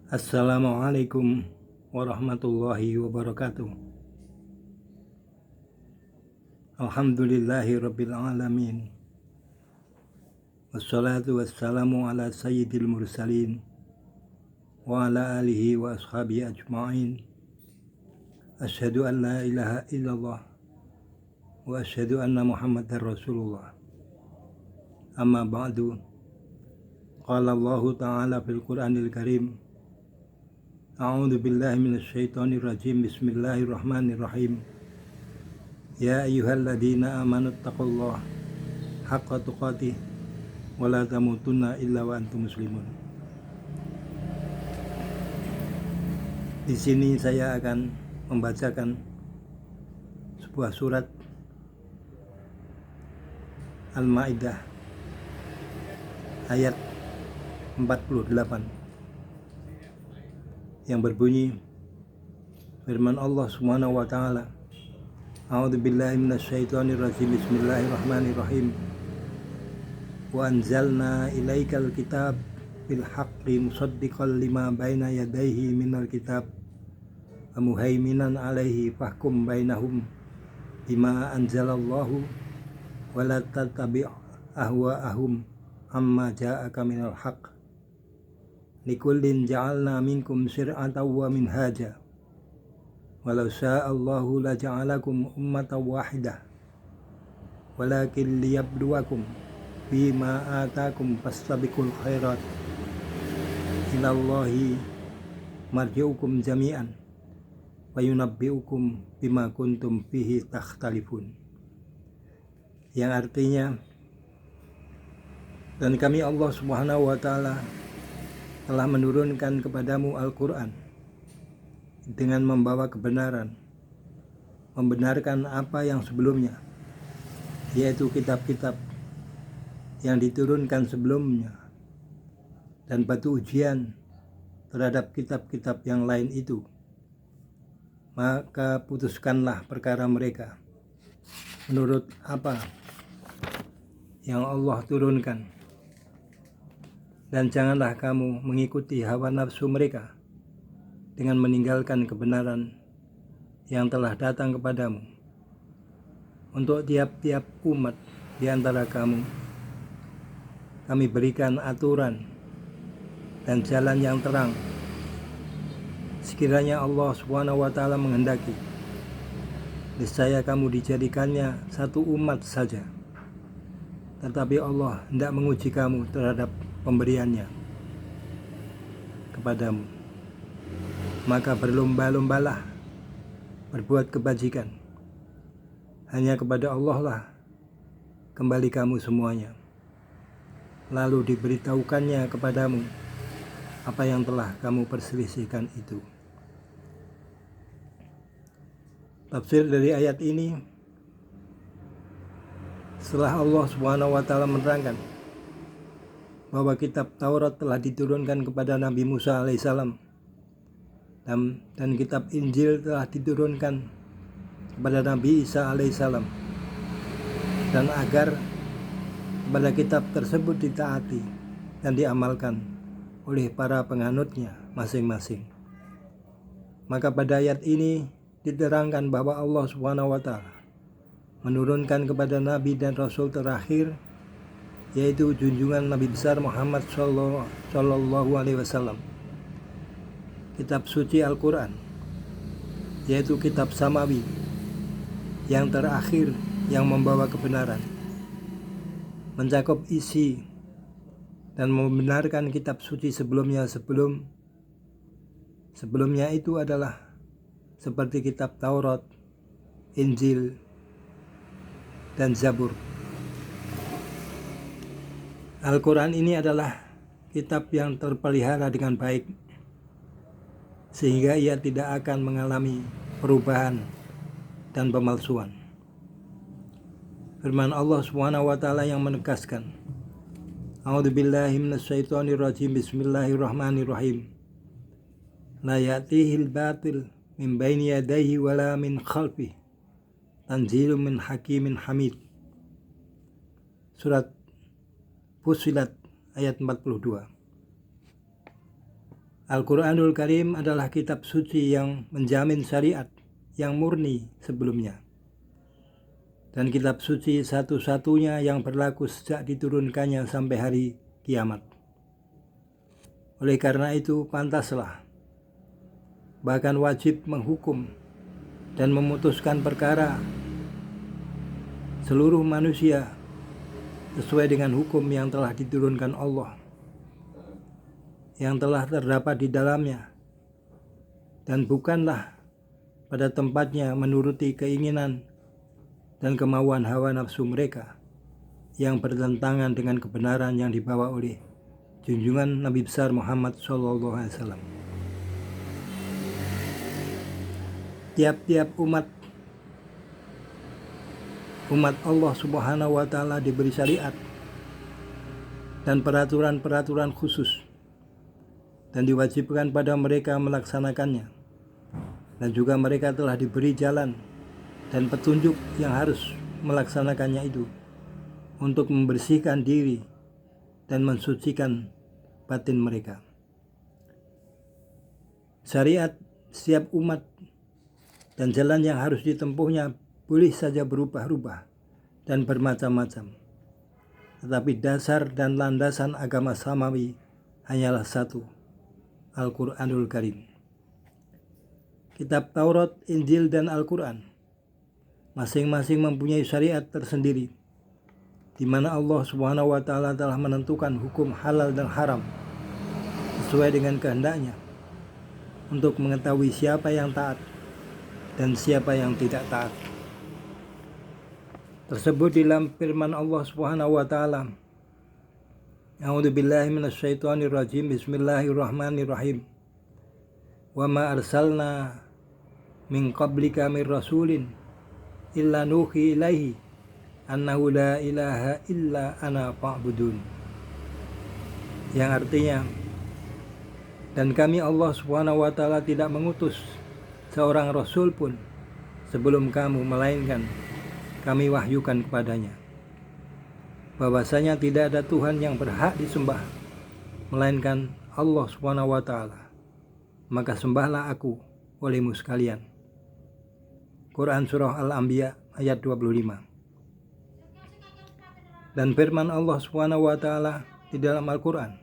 Assalamualaikum warahmatullahi wabarakatuh. Alhamdulillahi rabbil alamin. Wassalatu wassalamu ala sayyidil mursalin wa ala alihi wa ashabihi ajma'in. Asyhadu an la ilaha illallah wa asyhadu anna Muhammadar Rasulullah. Amma ba'du. Qala Allah ta'ala fil Qur'anil Karim. A'udzu billahi minasy syaithanir rajim. Bismillahirrahmanirrahim. Ya ayyuhalladzina amanu taqullaha haqqa tuqatih wa la tamutunna illa wa antum muslimun. Di sini saya akan membacakan sebuah surat Al-Maidah ayat 48 yang berbunyi, firman Allah Subhanahu wa taala, A'udzu billahi minasyaitonir rajim. Bismillahirrahmanirrahim. Wa anzalna ilaikal kitab bil haqqi musaddiqan lima baina yadayhi minal kitab wa muhaiminan 'alaihi fahkum bainahum bima anzalallahu wa la tattabi' ahwa'ahum amma ja'aka minal haqq. Likullin ja'alna minkum syir'atan wa minhaja walau sya'allahu la ja'alakum ummatan wahidah walakin liyabluwakum bima atakum fastabiqul khairat ilallahi marji'ukum jami'an wa yunabbi'ukum bima kuntum fihi takhtalifun, yang artinya, dan kami Allah Subhanahu wa ta'ala telah menurunkan kepadamu Al-Quran dengan membawa kebenaran, membenarkan apa yang sebelumnya, yaitu kitab-kitab yang diturunkan sebelumnya, dan batu ujian terhadap kitab-kitab yang lain itu. Maka putuskanlah perkara mereka menurut apa yang Allah turunkan, dan janganlah kamu mengikuti hawa nafsu mereka dengan meninggalkan kebenaran yang telah datang kepadamu. Untuk tiap-tiap umat di antara kamu, kami berikan aturan dan jalan yang terang. Sekiranya Allah Subhanahu wa ta'ala menghendaki, niscaya kamu dijadikannya satu umat saja. Tetapi Allah hendak menguji kamu terhadap pemberiannya kepadamu. Maka berlomba-lombalah berbuat kebajikan. Hanya kepada Allah lah kembali kamu semuanya. Lalu diberitahukannya kepadamu apa yang telah kamu perselisihkan itu. Tafsir dari ayat ini, setelah Allah Subhanahu wa ta'ala menerangkan bahwa kitab Taurat telah diturunkan kepada Nabi Musa alaihissalam, dan kitab Injil telah diturunkan kepada Nabi Isa alaihissalam, dan agar kepada kitab tersebut ditaati dan diamalkan oleh para penganutnya masing-masing. Maka pada ayat ini diterangkan bahwa Allah Subhanahu wa ta'ala menurunkan kepada Nabi dan Rasul terakhir, yaitu junjungan Nabi besar Muhammad Sallallahu Alaihi Wasallam, kitab suci Al-Quran, yaitu kitab Samawi yang terakhir yang membawa kebenaran, mencakup isi dan membenarkan kitab suci sebelumnya itu adalah seperti kitab Taurat, Injil, dan Zabur. Al-Quran ini adalah kitab yang terpelihara dengan baik, sehingga ia tidak akan mengalami perubahan dan pemalsuan. Firman Allah Subhanahu wa ta'ala yang menegaskan, A'udzu billahi minasyaitonir rajim. Bismillahirrahmanirrahim. La ya'tihil batil min baini yadayhi wala min khalfihi tanzilun min hakimin hamid. Surat Fussilat ayat 42. Al-Quranul Karim adalah kitab suci yang menjamin syariat yang murni sebelumnya, dan kitab suci satu-satunya yang berlaku sejak diturunkannya sampai hari kiamat. Oleh karena itu, pantaslah, bahkan wajib menghukum dan memutuskan perkara seluruh manusia sesuai dengan hukum yang telah diturunkan Allah, yang telah terdapat di dalamnya, dan bukanlah pada tempatnya menuruti keinginan dan kemauan hawa nafsu mereka yang bertentangan dengan kebenaran yang dibawa oleh junjungan Nabi besar Muhammad SAW. Tiap-tiap umat Allah Subhanahu wa Ta'ala diberi syariat dan peraturan-peraturan khusus, dan diwajibkan pada mereka melaksanakannya, dan juga mereka telah diberi jalan dan petunjuk yang harus melaksanakannya itu untuk membersihkan diri dan mensucikan batin mereka. Syariat setiap umat dan jalan yang harus ditempuhnya boleh saja berubah-ubah dan bermacam-macam, tetapi dasar dan landasan agama samawi hanyalah satu, Al-Quranul Karim. Kitab Taurat, Injil, dan Al-Quran masing-masing mempunyai syariat tersendiri, di mana Allah Subhanahu wa Ta'ala telah menentukan hukum halal dan haram sesuai dengan kehendaknya, untuk mengetahui siapa yang taat dan siapa yang tidak taat. Tersebut dalam firman Allah Subhanahu wa Ta'ala, A'udzubillahi minasyaitonirrajim, Bismillahirrahmanirrahim. Wa ma arsalna min qablika mir rasulin illa nuhi ilaihi annahu la ilaha illa ana fa'budun. Yang artinya, dan kami Allah Subhanahu wa Ta'ala tidak mengutus seorang rasul pun sebelum kamu, melainkan kami wahyukan kepadanya bahwasanya tidak ada Tuhan yang berhak disembah melainkan Allah Subhanahu wa Ta'ala, maka sembahlah aku olehmu sekalian. Quran Surah Al-Anbiya ayat 25. Dan firman Allah Subhanahu wa Ta'ala di dalam Al-Quran,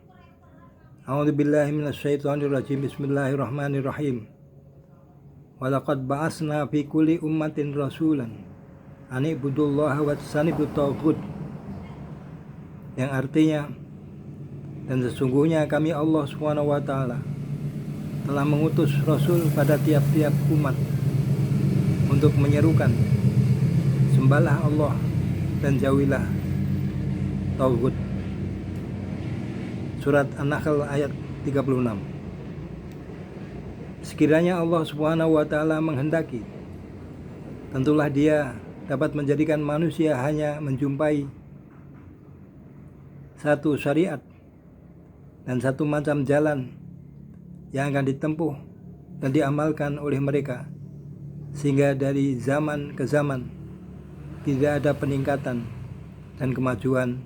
A'udzubillahi minasyaitonirrajim, Bismillahirrahmanirrahim. Walaqad ba'asna fi kulli ummatin rasulan an ibudullaha wajtanibut taghut. Yang artinya, dan sesungguhnya kami Allah Subhanahu wa Ta'ala telah mengutus rasul pada tiap-tiap umat untuk menyerukan, sembahlah Allah dan jauhilah taghut. Surat An-Nahl ayat 36. Sekiranya Allah Subhanahu wa Ta'ala menghendaki, tentulah Dia dapat menjadikan manusia hanya menjumpai satu syariat dan satu macam jalan yang akan ditempuh dan diamalkan oleh mereka, sehingga dari zaman ke zaman tidak ada peningkatan dan kemajuan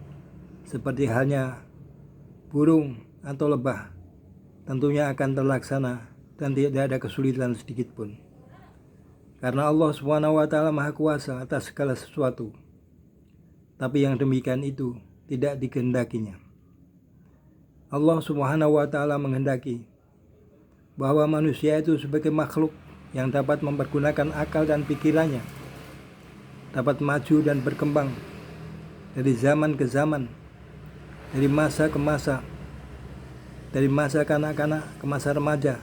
seperti halnya burung atau lebah. Tentunya akan terlaksana dan tidak ada kesulitan sedikit pun, karena Allah Subhanahu wa Ta'ala Maha Kuasa atas segala sesuatu. Tapi yang demikian itu tidak dikehendakinya. Allah Subhanahu wa Ta'ala menghendaki bahwa manusia itu sebagai makhluk yang dapat mempergunakan akal dan pikirannya, dapat maju dan berkembang dari zaman ke zaman, dari masa ke masa, dari masa kanak-kanak ke masa remaja,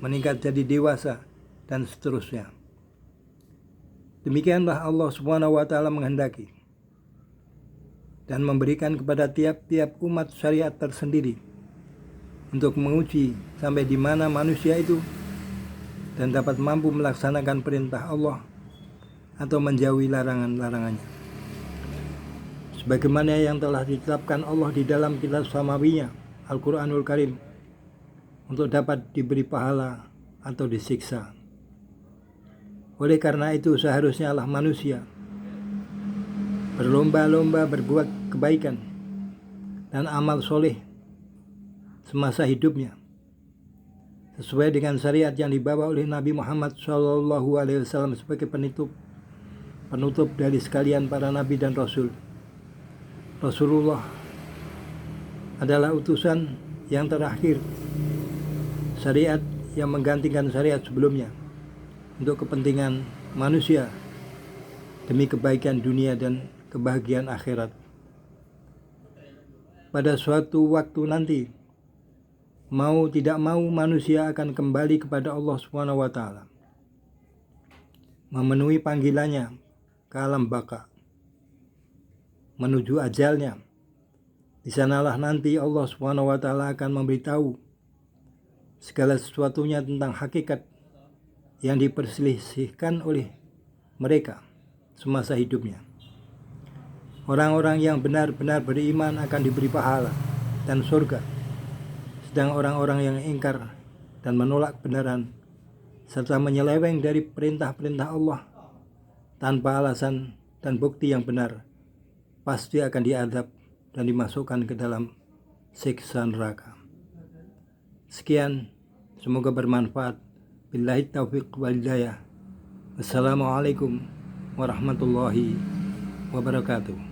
meningkat jadi dewasa, dan seterusnya. Demikianlah Allah Subhanahu wa Ta'ala menghendaki, dan memberikan kepada tiap-tiap umat syariat tersendiri untuk menguji sampai di mana manusia itu dan dapat mampu melaksanakan perintah Allah atau menjauhi larangan-larangannya, sebagaimana yang telah ditetapkan Allah di dalam kitab samawinya Al-Quranul Karim, untuk dapat diberi pahala atau disiksa. Oleh karena itu, seharusnya Allah manusia berlomba-lomba berbuat kebaikan dan amal soleh semasa hidupnya, sesuai dengan syariat yang dibawa oleh Nabi Muhammad SAW sebagai penutup dari sekalian para nabi dan rasul. Rasulullah adalah utusan yang terakhir, syariat yang menggantikan syariat sebelumnya untuk kepentingan manusia demi kebaikan dunia dan kebahagiaan akhirat. Pada suatu waktu nanti, mau tidak mau manusia akan kembali kepada Allah SWT, memenuhi panggilannya ke alam baka, menuju ajalnya. Di sanalah nanti Allah SWT akan memberitahu segala sesuatunya tentang hakikat yang diperselisihkan oleh mereka semasa hidupnya. Orang-orang yang benar-benar beriman akan diberi pahala dan surga, sedang orang-orang yang ingkar dan menolak kebenaran serta menyeleweng dari perintah-perintah Allah tanpa alasan dan bukti yang benar, pasti akan diadab dan dimasukkan ke dalam siksa neraka. Sekian, semoga bermanfaat. Billahi taufiq wal hidayah. Wassalamualaikum warahmatullahi wabarakatuh.